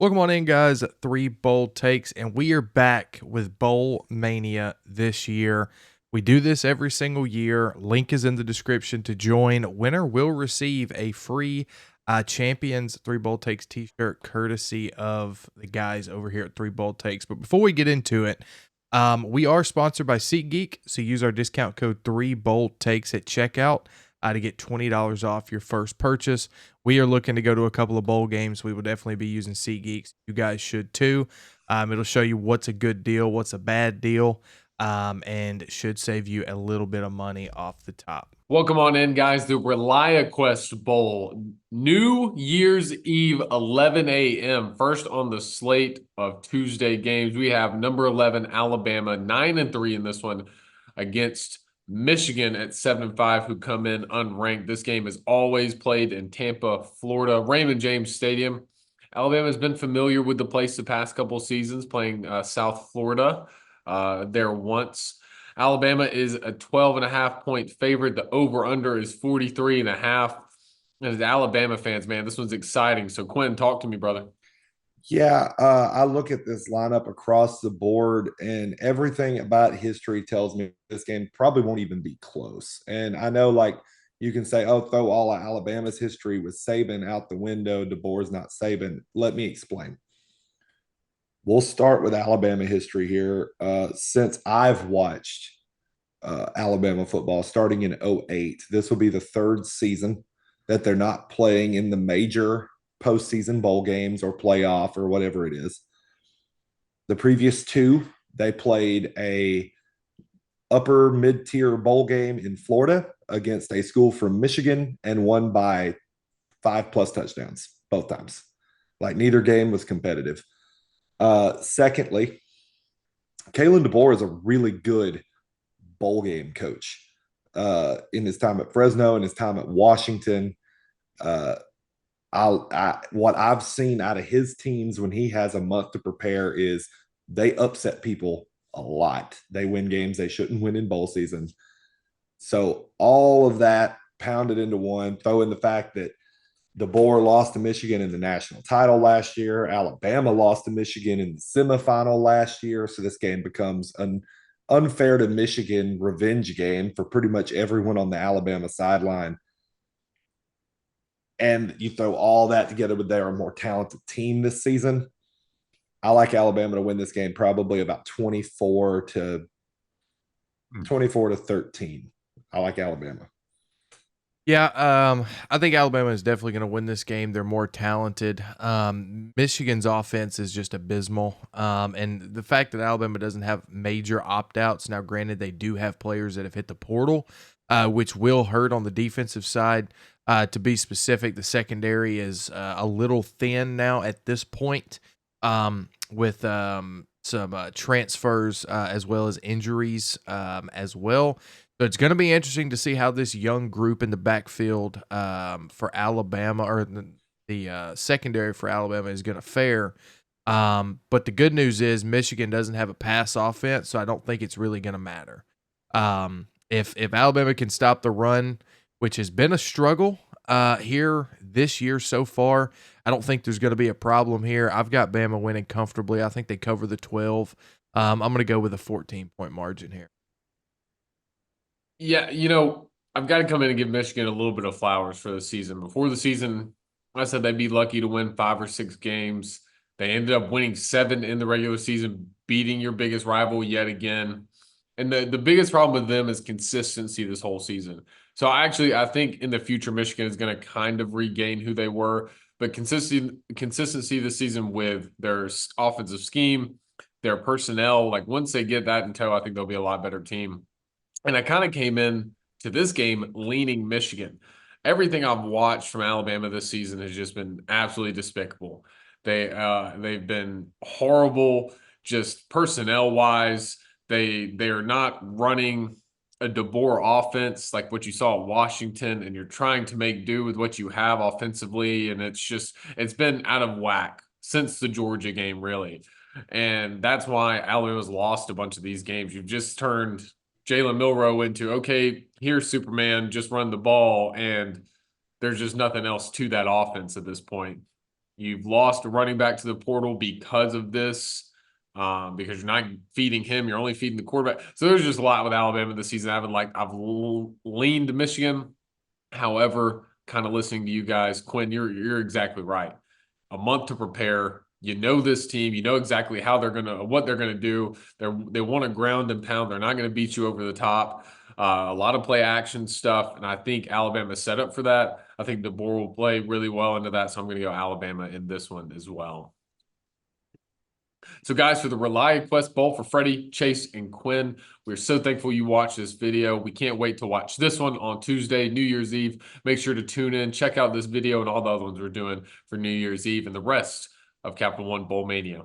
Welcome on in, guys. Three bold takes, and we are back with Bowl Mania this year. We do this every single year. Link is in the description to join. Winner will receive a free Champions Three Bold Takes t-shirt courtesy of the guys over here at Three Bold Takes. But before we get into it, we are sponsored by SeatGeek, so use our discount code 3BoldTakes at checkout to get $20 off your first purchase. We are looking to go to a couple of bowl games. We will definitely be using SeatGeeks. You guys should too. It'll show you what's a good deal, what's a bad deal, and should save you a little bit of money off the top. Welcome on in, guys. The ReliaQuest Bowl, New Year's Eve, 11 a.m. First on the slate of Tuesday games. We have number 11, Alabama, 9-3 in this one against Michigan at 7-5, who come in unranked. This game is always played in Tampa, Florida, Raymond James Stadium. Alabama has been familiar with the place the past couple seasons, playing South Florida there once. Alabama is a 12.5-point favorite. The over-under is 43.5. And as Alabama fans, man, this one's exciting. So, Quinn, talk to me, brother. Yeah, I look at this lineup across the board, and everything about history tells me this game probably won't even be close. And I know, like, you can say, oh, throw all of Alabama's history with Saban out the window. DeBoer's not Saban. Let me explain. We'll start with Alabama history here. Since I've watched Alabama football starting in '08, this will be the third season that they're not playing in the major postseason bowl games or playoff or whatever it is. The previous two, they played a upper mid-tier bowl game in Florida against a school from Michigan and won by 5+ touchdowns both times. Like, neither game was competitive. Secondly, Kalen DeBoer is a really good bowl game coach. In his time at Fresno and his time at Washington, what I've seen out of his teams when he has a month to prepare is they upset people a lot. They win games they shouldn't win in bowl season. So all of that pounded into one, throw in the fact that DeBoer lost to Michigan in the national title last year. Alabama lost to Michigan in the semifinal last year. So this game becomes an unfair to Michigan revenge game for pretty much everyone on the Alabama sideline. And you throw all that together with they're a more talented team this season. I like Alabama to win this game probably about 24 to 13. I like Alabama. Yeah, I think Alabama is definitely going to win this game. They're more talented. Michigan's offense is just abysmal. And the fact that Alabama doesn't have major opt-outs, now granted they do have players that have hit the portal, which will hurt on the defensive side. To be specific, the secondary is a little thin now at this point, with some transfers as well as injuries as well. So it's going to be interesting to see how this young group in the backfield for Alabama, or the secondary for Alabama, is going to fare. But the good news is Michigan doesn't have a pass offense, so I don't think it's really going to matter. If Alabama can stop the run, which has been a struggle here this year so far, I don't think there's going to be a problem here. I've got Bama winning comfortably. I think they cover the 12. I'm going to go with a 14-point margin here. Yeah, I've got to come in and give Michigan a little bit of flowers for the season. Before the season, I said they'd be lucky to win 5 or 6 games. They ended up winning 7 in the regular season, beating your biggest rival yet again. And the biggest problem with them is consistency this whole season. So I think in the future, Michigan is going to kind of regain who they were. But consistency this season with their offensive scheme, their personnel, like once they get that in tow, I think they'll be a lot better team. And I kind of came in to this game leaning Michigan. Everything I've watched from Alabama this season has just been absolutely despicable. They've been horrible, just personnel wise. They are not running a DeBoer offense like what you saw at Washington, and you're trying to make do with what you have offensively, and it's been out of whack since the Georgia game, really. And that's why Alabama's lost a bunch of these games. You've just turned Jalen Milroe into, okay, here's Superman, just run the ball, and there's just nothing else to that offense at this point. You've lost a running back to the portal because of this, because you're not feeding him. You're only feeding the quarterback. So there's just a lot with Alabama this season. I've leaned to Michigan. However, kind of listening to you guys, Quinn, you're exactly right. A month to prepare. You know this team. You know exactly how what they're gonna do. They want to ground and pound. They're not going to beat you over the top. A lot of play action stuff, and I think Alabama's set up for that. I think DeBoer will play really well into that, so I'm going to go Alabama in this one as well. So, guys, for the ReliaQuest Bowl for Freddie, Chase, and Quinn, we're so thankful you watched this video. We can't wait to watch this one on Tuesday, New Year's Eve. Make sure to tune in, check out this video and all the other ones we're doing for New Year's Eve and the rest of Capital One Bowl Mania.